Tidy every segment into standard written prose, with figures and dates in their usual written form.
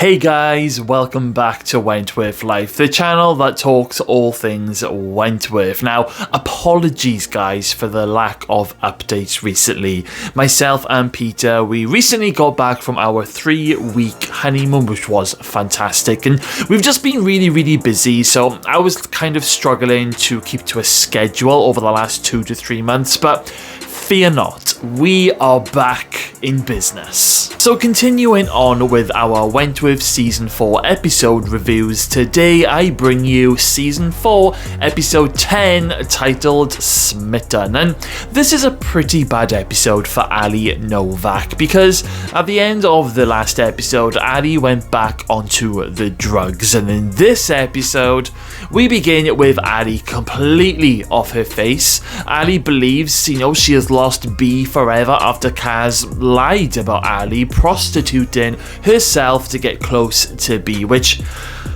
Hey guys, welcome back to Wentworth Life, the channel that talks all things Wentworth. Now, apologies guys for the lack of updates recently. Myself and Peter, we recently got back from our 3-week honeymoon, which was fantastic, and we've just been really busy, so I was kind of struggling to keep to a schedule over the last 2 to 3 months, but fear not, we are back in business. So continuing on with our Wentworth Season 4 episode reviews, today I bring you Season 4 Episode 10 titled Smitten. And this is a pretty bad episode for Ali Novak because at the end of the last episode, Ali went back onto the drugs, and in this episode we begin with Ali completely off her face. Ali believes, she has lost Bea forever after CRAIGz lied about Ali prostituting herself to get close to Bea, which,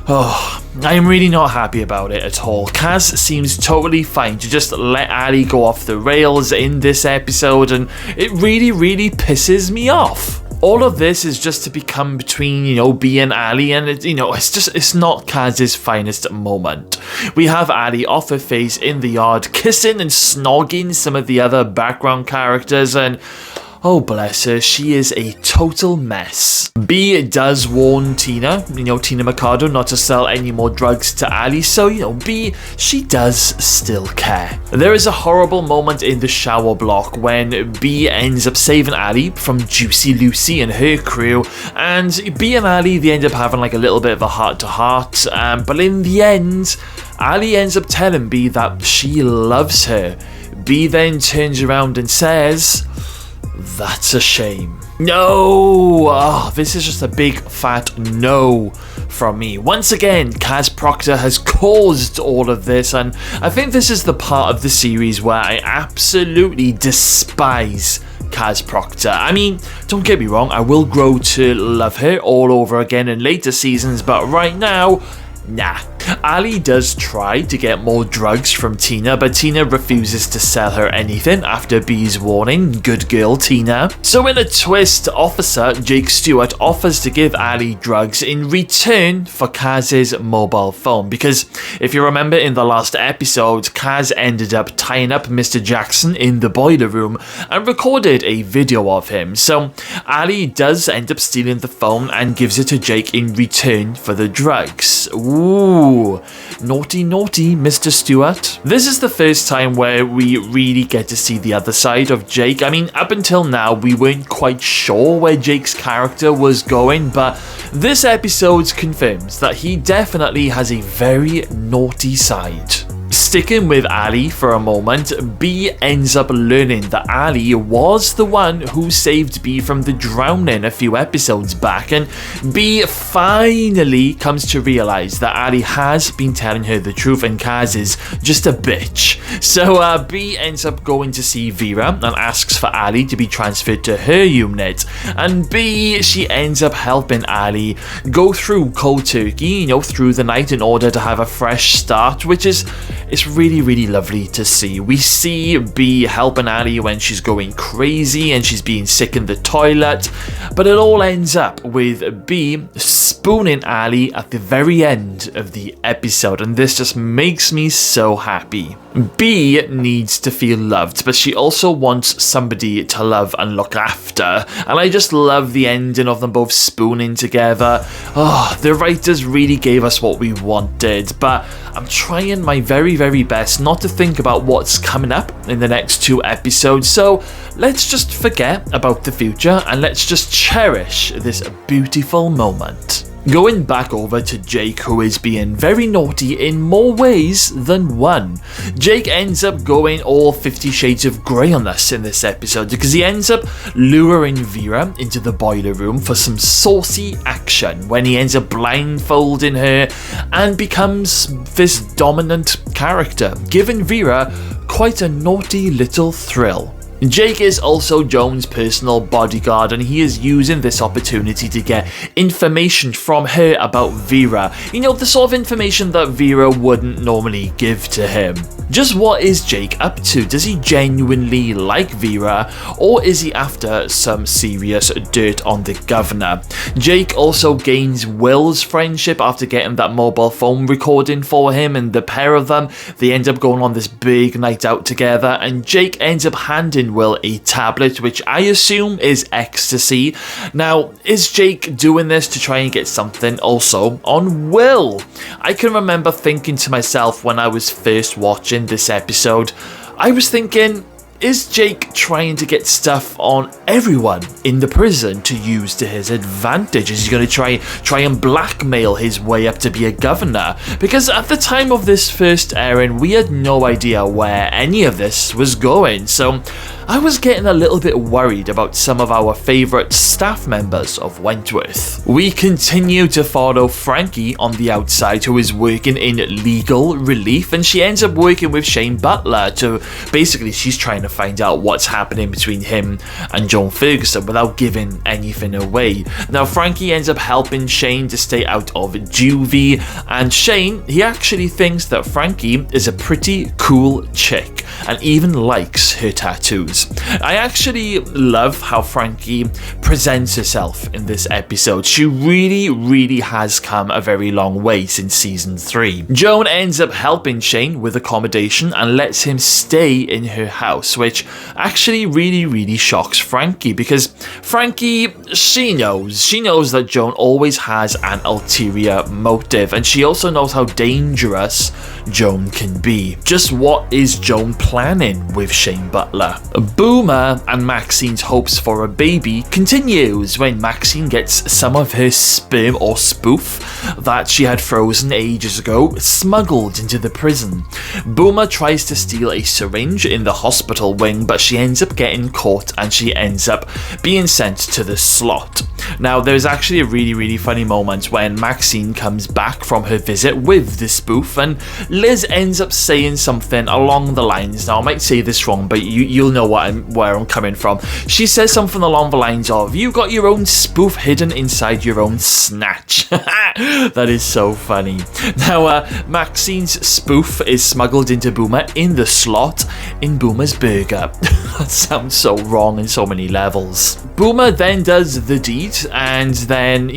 I'm really not happy about it at all. CRAIGz seems totally fine to just let Ali go off the rails in this episode, and it really pisses me off. All of this is just to become between, Bea and Ali, and it's not CRAIGZ's finest moment. We have Ali off her face in the yard, kissing and snogging some of the other background characters, and oh bless her, she is a total mess. Bea does warn Tina, Tina Mercado, not to sell any more drugs to Ali, so, Bea, she does still care. There is a horrible moment in the shower block when Bea ends up saving Ali from Juicy Lucy and her crew, and Bea and Ali, they end up having like a little bit of a heart-to-heart, but in the end, Ali ends up telling Bea that she loves her. Bea then turns around and says, "That's a shame." No! This is just a big fat no from me. Once again, Kaz Proctor has caused all of this, and I think this is the part of the series where I absolutely despise Kaz Proctor. I mean, don't get me wrong, I will grow to love her all over again in later seasons, but right now, nah. Ali does try to get more drugs from Tina, but Tina refuses to sell her anything after Bea's warning. Good girl, Tina. So in a twist, Officer Jake Stewart offers to give Ali drugs in return for Kaz's mobile phone, because if you remember in the last episode, Kaz ended up tying up Mr. Jackson in the boiler room and recorded a video of him. So Ali does end up stealing the phone and gives it to Jake in return for the drugs. Ooh. Naughty, Mr. Stewart. This is the first time where we really get to see the other side of Jake. I mean, up until now, we weren't quite sure where Jake's character was going, but this episode confirms that he definitely has a very naughty side. Sticking with Ali for a moment, Bea ends up learning that Ali was the one who saved Bea from the drowning a few episodes back, and Bea finally comes to realise that Ali has been telling her the truth and Kaz is just a bitch. So Bea ends up going to see Vera and asks for Ali to be transferred to her unit, and Bea, she ends up helping Ali go through cold turkey, through the night in order to have a fresh start, which is it's really lovely to see. We see Bea helping Ali when she's going crazy and she's being sick in the toilet, but it all ends up with Bea spooning Ali at the very end of the episode, and this just makes me so happy. Bea needs to feel loved, but she also wants somebody to love and look after, and I just love the ending of them both spooning together. The writers really gave us what we wanted, but I'm trying my very best not to think about what's coming up in the next 2 episodes, so let's just forget about the future and let's just cherish this beautiful moment. Going back over to Jake, who is being very naughty in more ways than one. Jake ends up going all 50 Shades of Grey on us in this episode because he ends up luring Vera into the boiler room for some saucy action when he ends up blindfolding her and becomes this dominant character, giving Vera quite a naughty little thrill. Jake is also Joan's personal bodyguard, and he is using this opportunity to get information from her about Vera. The sort of information that Vera wouldn't normally give to him. Just what is Jake up to? Does he genuinely like Vera, or is he after some serious dirt on the governor? Jake also gains Will's friendship after getting that mobile phone recording for him, and the pair of them, they end up going on this big night out together, and Jake ends up handing Will a tablet, which I assume is ecstasy. Now, is Jake doing this to try and get something also on Will? I can remember thinking to myself when I was first watching this episode, I was thinking, is Jake trying to get stuff on everyone in the prison to use to his advantage? Is he going to try and blackmail his way up to be a governor? Because at the time of this first airing, we had no idea where any of this was going. So I was getting a little bit worried about some of our favourite staff members of Wentworth. We continue to follow Frankie on the outside, who is working in legal relief, and she ends up working with Shane Butler to basically, she's trying to find out what's happening between him and Joan Ferguson without giving anything away. Now, Frankie ends up helping Shane to stay out of juvie, and Shane, he actually thinks that Frankie is a pretty cool chick and even likes her tattoos. I actually love how Frankie presents herself in this episode. She really has come a very long way since season 3. Joan ends up helping Shane with accommodation and lets him stay in her house, which actually really shocks Frankie, because Frankie, she knows that Joan always has an ulterior motive, and she also knows how dangerous Joan can be. Just what is Joan planning with Shane Butler? Boomer and Maxine's hopes for a baby continues when Maxine gets some of her sperm or spoof that she had frozen ages ago smuggled into the prison. Boomer tries to steal a syringe in the hospital wing, but she ends up getting caught and she ends up being sent to the slot. Now, there's actually a really funny moment when Maxine comes back from her visit with the spoof, and Liz ends up saying something along the lines, now I might say this wrong, but you'll know where I'm coming from. She says something along the lines of, you got your own spoof hidden inside your own snatch. That is so funny. Now, Maxine's spoof is smuggled into Boomer in the slot in Boomer's burger. That sounds so wrong in so many levels. Boomer then does the deed, and then,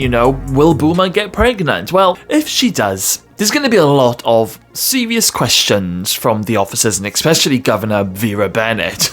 will Boomer get pregnant? Well, if she does, there's going to be a lot of serious questions from the officers, and especially Governor Vera Bennett.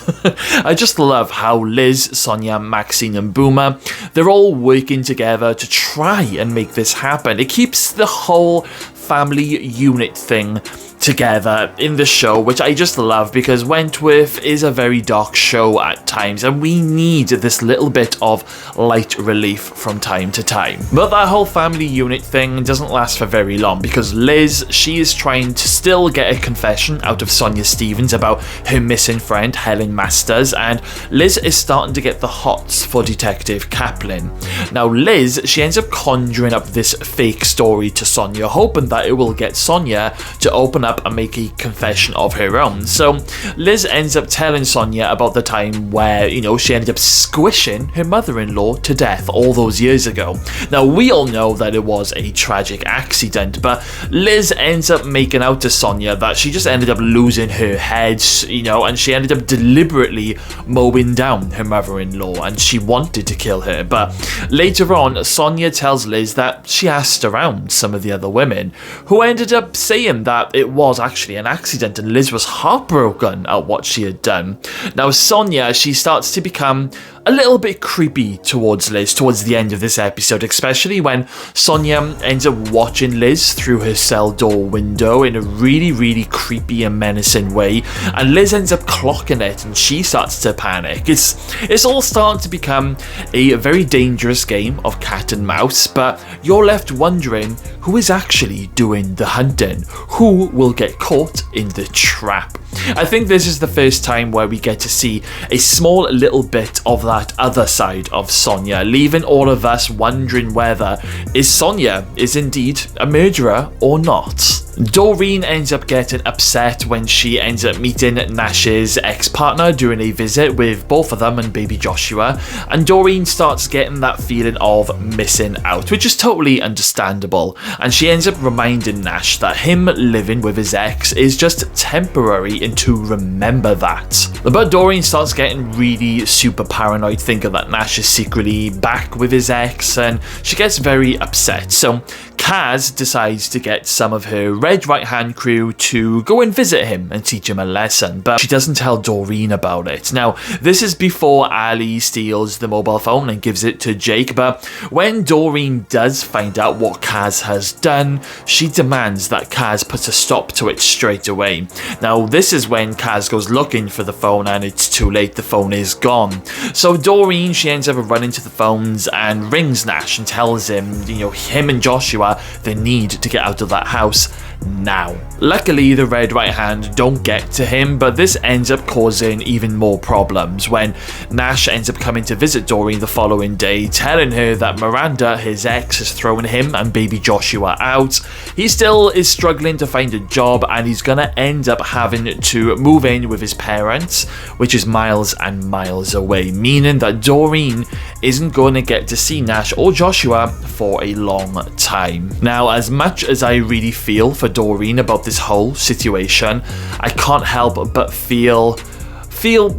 I just love how Liz, Sonia, Maxine and Boomer, they're all working together to try and make this happen. It keeps the whole family unit thing together in the show, which I just love, because Wentworth is a very dark show at times and we need this little bit of light relief from time to time. But that whole family unit thing doesn't last for very long, because Liz, she is trying to still get a confession out of Sonia Stevens about her missing friend Helen Masters, and Liz is starting to get the hots for Detective Kaplan. Now Liz, she ends up conjuring up this fake story to Sonia, hoping that it will get Sonia to open up and make a confession of her own. So Liz ends up telling Sonia about the time where, she ended up squishing her mother-in-law to death all those years ago. Now we all know that it was a tragic accident, but Liz ends up making out to Sonia that she just ended up losing her head, and she ended up deliberately mowing down her mother-in-law, and she wanted to kill her. But later on, Sonia tells Liz that she asked around some of the other women, who ended up saying that it was actually an accident, and Liz was heartbroken at what she had done. Now Sonia, she starts to become a little bit creepy towards Liz towards the end of this episode, especially when Sonia ends up watching Liz through her cell door window in a really creepy and menacing way, and Liz ends up clocking it and she starts to panic. It's all starting to become a very dangerous game of cat and mouse, but you're left wondering who is actually doing the hunting, who will get caught in the trap. I think this is the first time where we get to see a small little bit of that other side of Sonia, leaving all of us wondering whether Sonia is indeed a murderer or not. Doreen ends up getting upset when she ends up meeting Nash's ex-partner during a visit with both of them and baby Joshua, and Doreen starts getting that feeling of missing out, which is totally understandable, and she ends up reminding Nash that him living with his ex is just temporary and to remember that. But Doreen starts getting really super paranoid, thinking that Nash is secretly back with his ex, and she gets very upset. So CRAIGz decides to get some of her Red Right Hand crew to go and visit him and teach him a lesson, but she doesn't tell Doreen about it. Now, this is before Ali steals the mobile phone and gives it to Jake, but when Doreen does find out what CRAIGz has done, she demands that CRAIGz puts a stop to it straight away. Now, this is when CRAIGz goes looking for the phone and it's too late, the phone is gone. So Doreen, she ends up running to the phones and rings Nash and tells him, him and Joshua, they need to get out of that house now. Luckily, the Red Right Hand don't get to him, but this ends up causing even more problems when Nash ends up coming to visit Doreen the following day, telling her that Miranda, his ex, has thrown him and baby Joshua out. He still is struggling to find a job, and he's gonna end up having to move in with his parents, which is miles and miles away, meaning that Doreen isn't going to get to see Nash or Joshua for a long time. Now, as much as I really feel for Doreen about this whole situation, I can't help but feel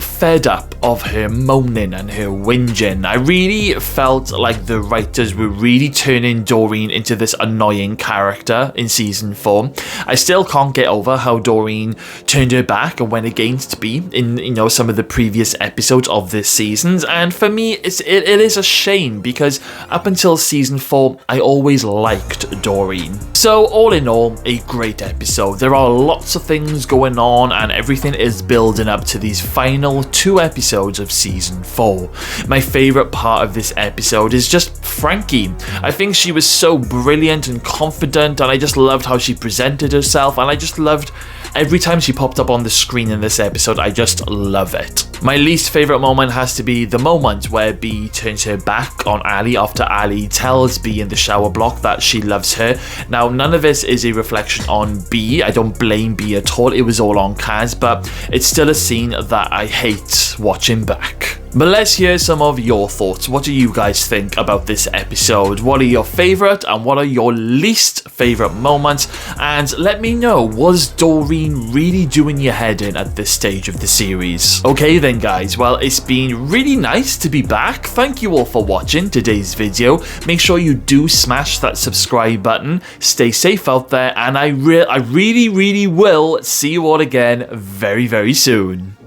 fed up of her moaning and her whinging. I really felt like the writers were really turning Doreen into this annoying character in season 4. I still can't get over how Doreen turned her back and went against Bea in some of the previous episodes of this season, and for me it is a shame because up until season 4 I always liked Doreen. So all in all, a great episode. There are lots of things going on and everything is building up to these final 2 episodes of season 4. My favourite part of this episode is just Frankie. I think she was so brilliant and confident, and I just loved how she presented herself, and I just loved every time she popped up on the screen in this episode. I just love it. My least favourite moment has to be the moment where Bea turns her back on Ali after Ali tells Bea in the shower block that she loves her. Now, none of this is a reflection on Bea. I don't blame Bea at all. It was all on CRAIGz, but it's still a scene that I hate watching back. But let's hear some of your thoughts. What do you guys think about this episode? What are your favourite and what are your least favourite moments? And let me know, was Doreen really doing your head in at this stage of the series? Okay then guys, well, it's been really nice to be back. Thank you all for watching today's video. Make sure you do smash that subscribe button. Stay safe out there, and I really will see you all again very, very soon.